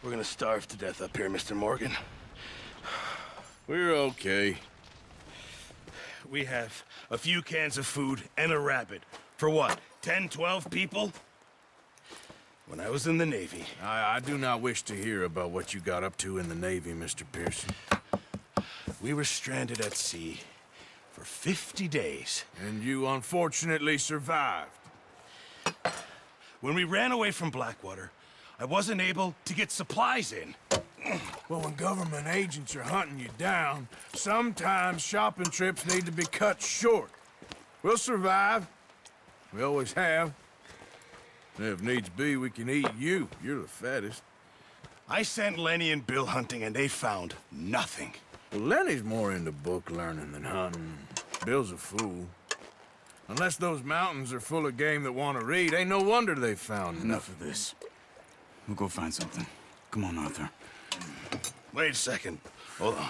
We're gonna starve to death up here, Mr. Morgan. We're okay. We have a few cans of food and a rabbit. For what, 10, 12 people? When I was in the Navy... I do not wish to hear about what you got up to in the Navy, Mr. Pearson. We were stranded at sea for 50 days. And you unfortunately survived. When we ran away from Blackwater, I wasn't able to get supplies in. Well, when government agents are hunting you down, sometimes shopping trips need to be cut short. We'll survive. We always have. And if needs be, we can eat you. You're the fattest. I sent Lenny and Bill hunting, and they found nothing. Well, Lenny's more into book learning than hunting. Bill's a fool. Unless those mountains are full of game that want to read, ain't no wonder they found Enough of this. We'll go find something. Come on, Arthur. Wait a second. Hold on.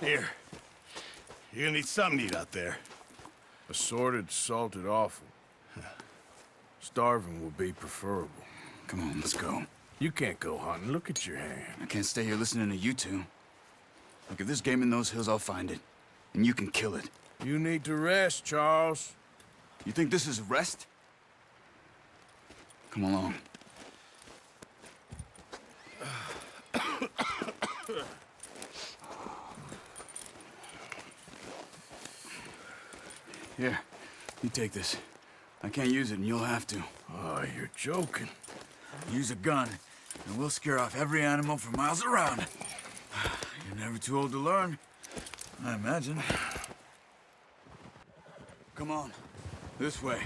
Here. You're gonna need something to eat out there. Assorted, salted offal. Starving would be preferable. Come on, let's go. You can't go hunting. Look at your hand. I can't stay here listening to you two. Look, if there's game in those hills, I'll find it. And you can kill it. You need to rest, Charles. You think this is rest? Come along. Here, you take this. I can't use it, and you'll have to. Oh, you're joking. Use a gun, and we'll scare off every animal for miles around. You're never too old to learn, I imagine. Come on, this way.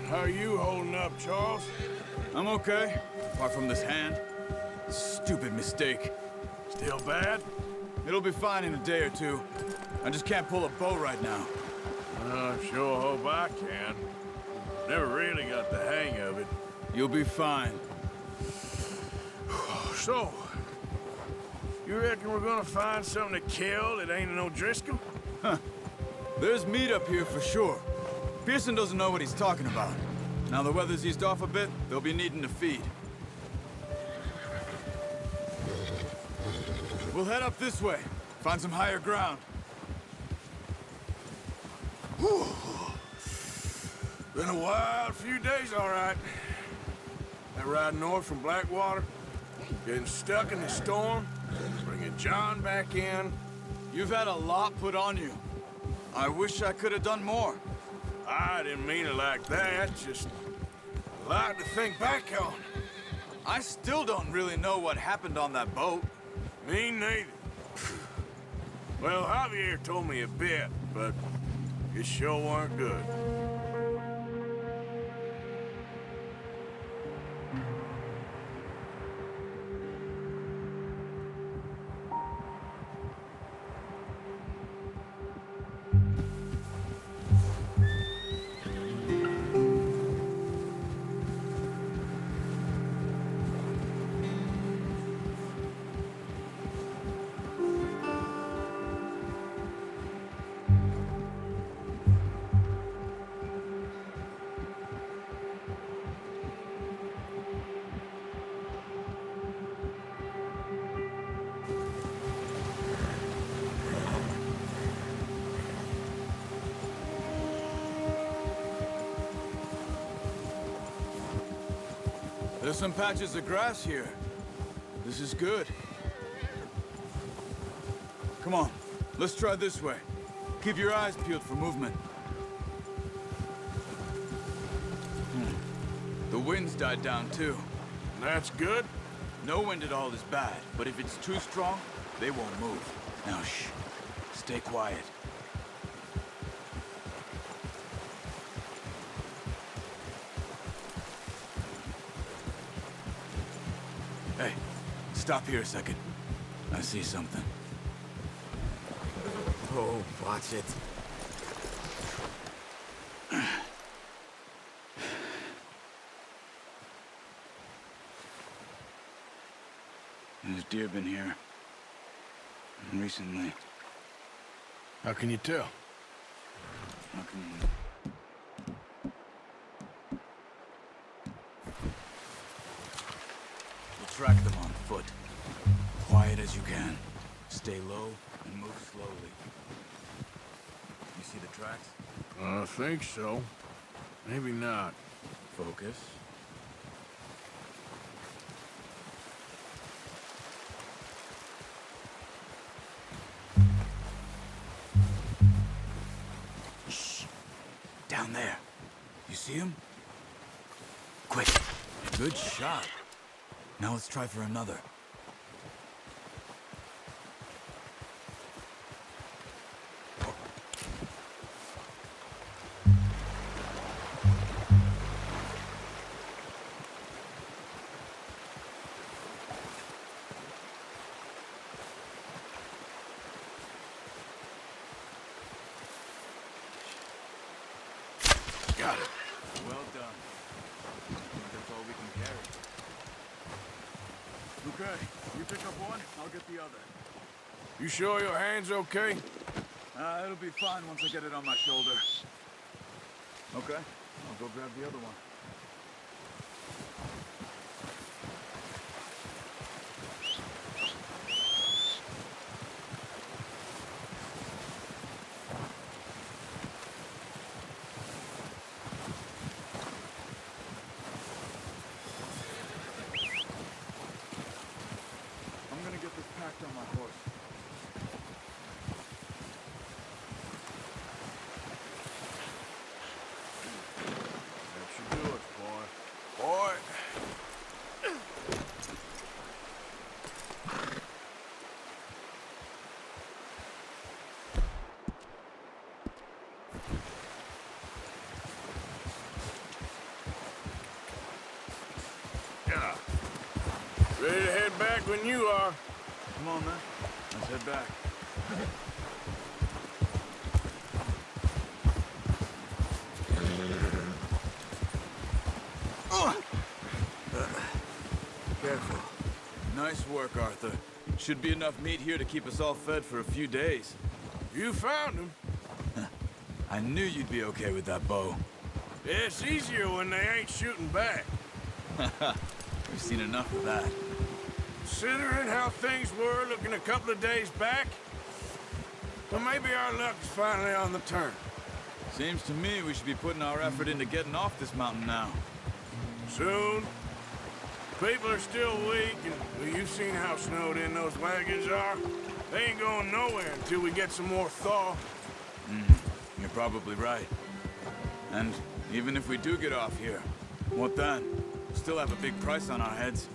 How are you holding up, Charles? I'm okay, apart from this hand. Stupid mistake. Still bad? It'll be fine in a day or two. I just can't pull a bow right now. I sure hope I can. Never really got the hang of it. You'll be fine. So, you reckon we're gonna find something to kill that ain't no Driscoll? There's meat up here for sure. Pearson doesn't know what he's talking about. Now the weather's eased off a bit, they'll be needing to feed. We'll head up this way. Find some higher ground. Whew. Been a wild few days, all right. That ride north from Blackwater, getting stuck in the storm, bringing John back in. You've had a lot put on you. I wish I could have done more. I didn't mean it like that, just a lot to think back on. I still don't really know what happened on that boat. Me neither. Well, Javier told me a bit, but it sure weren't good. There's some patches of grass here. This is good. Come on, let's try this way. Keep your eyes peeled for movement. The wind's died down too. That's good. No wind at all is bad, but if it's too strong, they won't move. Now shh, stay quiet. Stop here a second. I see something. Oh, watch it. There's deer been here. Recently. How can you tell? How can you... We'll track them on foot. Quiet as you can. Stay low and move slowly. You see the tracks? I think so. Maybe not. Focus. Shh. Down there. You see him? Quick. Good shot. Now let's try for another. Got it. Well done. That's all we can carry. Okay, you pick up one, I'll get the other. You sure your hand's okay? It'll be fine once I get it on my shoulder. Okay, I'll go grab the other one. I'm gonna get this packed on my horse. That should do it, boy. Boy! Yeah. Ready to head back when you are. Come on, man. Let's head back. Careful. Nice work, Arthur. Should be enough meat here to keep us all fed for a few days. You found him. I knew you'd be okay with that bow. It's easier when they ain't shooting back. We've seen enough of that. Considering how things were looking a couple of days back, well, maybe our luck's finally on the turn. Seems to me we should be putting our effort into getting off this mountain now. Soon. People are still weak, and well, you've seen how snowed in those wagons are. They ain't going nowhere until we get some more thaw. You're probably right. And even if we do get off here, what then? Still have a big price on our heads.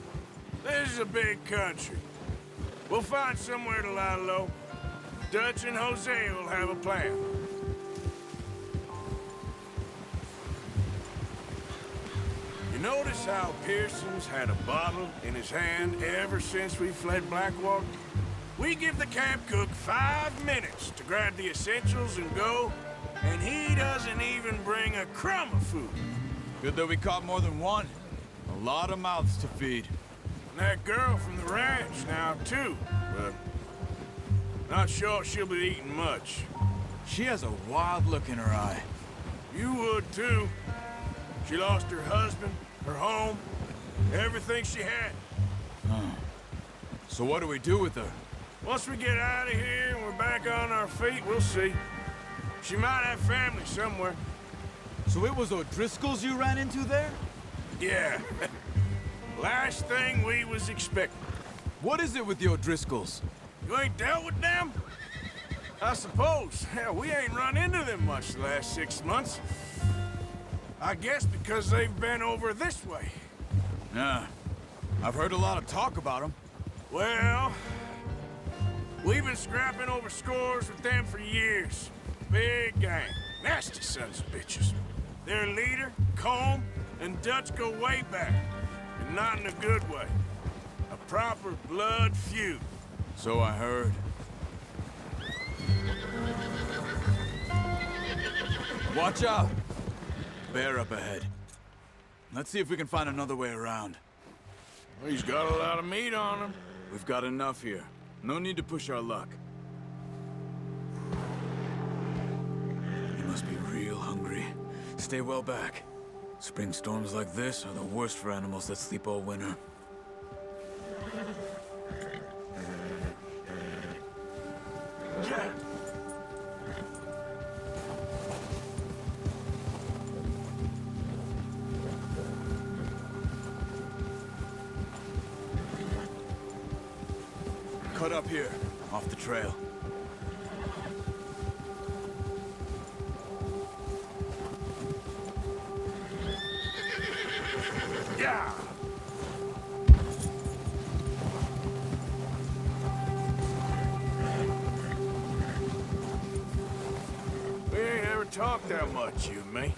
This is a big country. We'll find somewhere to lie low. Dutch and Jose will have a plan. You notice how Pearson's had a bottle in his hand ever since we fled Blackwater? We give the camp cook 5 minutes to grab the essentials and go, and he doesn't even bring a crumb of food. Good that we caught more than one. A lot of mouths to feed. And that girl from the ranch now, too, but not sure she'll be eating much. She has a wild look in her eye. You would, too. She lost her husband, her home, everything she had. So what do we do with her? Once we get out of here and we're back on our feet, we'll see. She might have family somewhere. So it was O'Driscoll's you ran into there? Yeah. Last thing we was expecting. What is it with the O'Driscolls? You ain't dealt with them? I suppose. Hell, we ain't run into them much the last 6 months. I guess because they've been over this way. Yeah. I've heard a lot of talk about them. Well, we've been scrapping over scores with them for years. Big gang. Nasty sons of bitches. Their leader, Combe, and Dutch go way back. And not in a good way. A proper blood feud. So I heard. Watch out! Bear up ahead. Let's see if we can find another way around. He's got a lot of meat on him. We've got enough here. No need to push our luck. You must be real hungry. Stay well back. Spring storms like this are the worst for animals that sleep all winter. Cut up here, off the trail. Yeah! We ain't ever talked that much, you and me.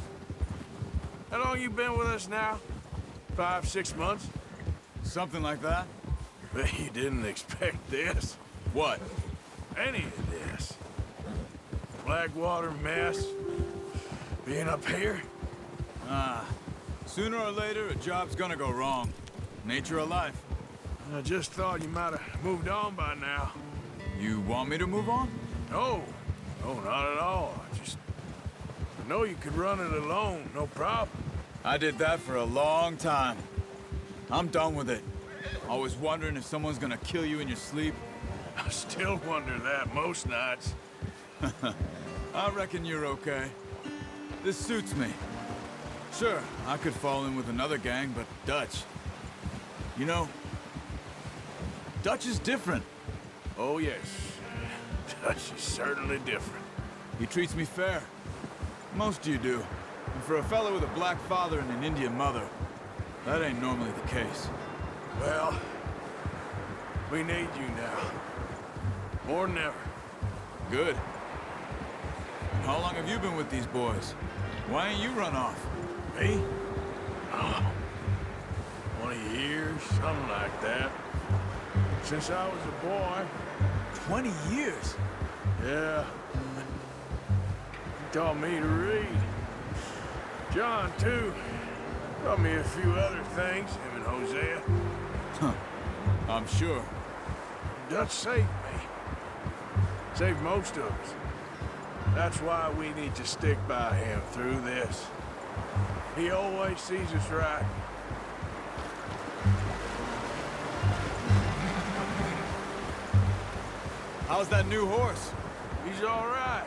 How long you been with us now? 5, 6 months? Something like that? Bet you didn't expect this. What? Any of this. Blackwater mess. Being up here. Sooner or later, a job's gonna go wrong. Nature of life. I just thought you might have moved on by now. You want me to move on? No. No, not at all. I know you could run it alone, no problem. I did that for a long time. I'm done with it. Always wondering if someone's gonna kill you in your sleep. I still wonder that most nights. I reckon you're okay. This suits me. Sure, I could fall in with another gang, but Dutch... You know, Dutch is different. Oh, yes. Dutch is certainly different. He treats me fair. Most of you do. And for a fella with a black father and an Indian mother, that ain't normally the case. Well, we need you now. More than ever. Good. And how long have you been with these boys? Why ain't you run off? Me? Oh, 20 years, something like that. Since I was a boy. 20 years? Yeah. He taught me to read. John, too. Taught me a few other things, him and Hosea. Huh. I'm sure. Dutch saved me. Saved most of us. That's why we need to stick by him through this. He always sees us right. How's that new horse? He's all right.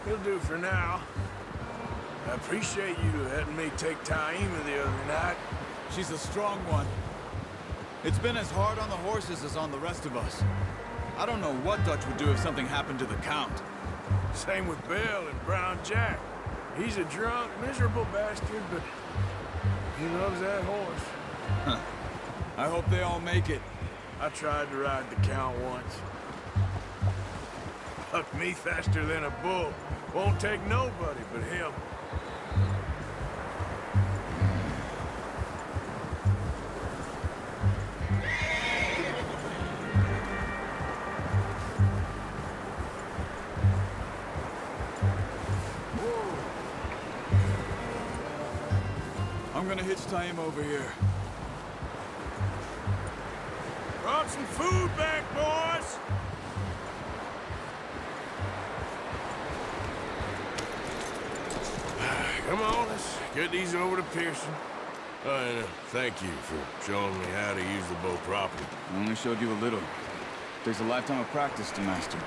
He'll do for now. I appreciate you letting me take Taima the other night. She's a strong one. It's been as hard on the horses as on the rest of us. I don't know what Dutch would do if something happened to the Count. Same with Bill and Brown Jack. He's a drunk, miserable bastard, but he loves that horse. Huh. I hope they all make it. I tried to ride the Count once. Hucked me faster than a bull. Won't take nobody but him. I'm gonna hitch Taima over here. Brought some food back, boys! Come on, let's get these over to Pearson. And thank you for showing me how to use the bow properly. I only showed you a little. Takes a lifetime of practice to master.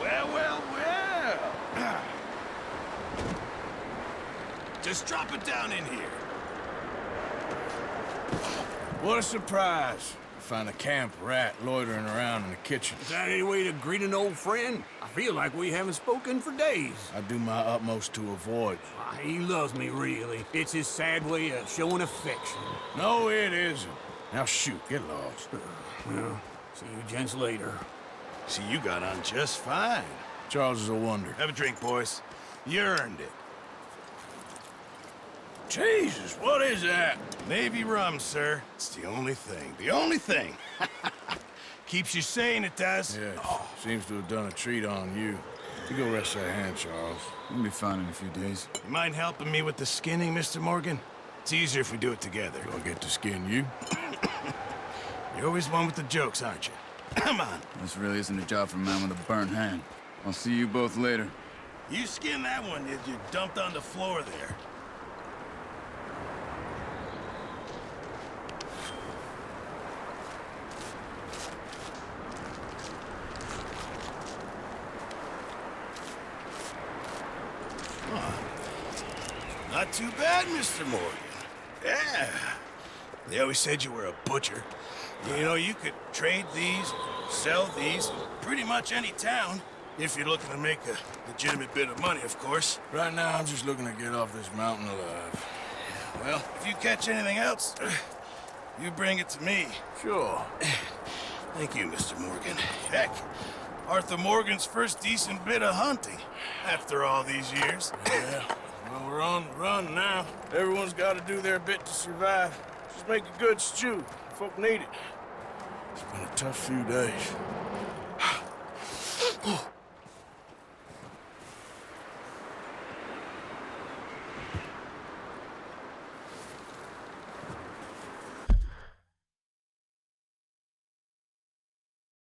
Well. Just drop it down in here. What a surprise. Find a camp rat loitering around in the kitchen. Is that any way to greet an old friend? I feel like we haven't spoken for days. I do my utmost to avoid. He loves me, really. It's his sad way of showing affection. No, it isn't. Now shoot, get lost. Well, see you gents later. See, you got on just fine. Charles is a wonder. Have a drink, boys. You earned it. Jesus, what is that? Navy rum, sir. It's the only thing. The only thing. Keeps you sane, it does. Yes, seems to have done a treat on you. You go rest that hand, Charles. We'll be fine in a few days. You mind helping me with the skinning, Mr. Morgan? It's easier if we do it together. I'll get to skin you. You're always one with the jokes, aren't you? Come on. This really isn't a job for a man with a burnt hand. I'll see you both later. You skin that one you dumped on the floor there. Not too bad, Mr. Morgan. Yeah. They always said you were a butcher. You know, you could trade these, sell these, in pretty much any town. If you're looking to make a legitimate bit of money, of course. Right now, I'm just looking to get off this mountain alive. Well, if you catch anything else, you bring it to me. Sure. Thank you, Mr. Morgan. Heck, Arthur Morgan's first decent bit of hunting after all these years. Yeah. Well, we're on the run now. Everyone's got to do their bit to survive. Just make a good stew. Folk need it. It's been a tough few days.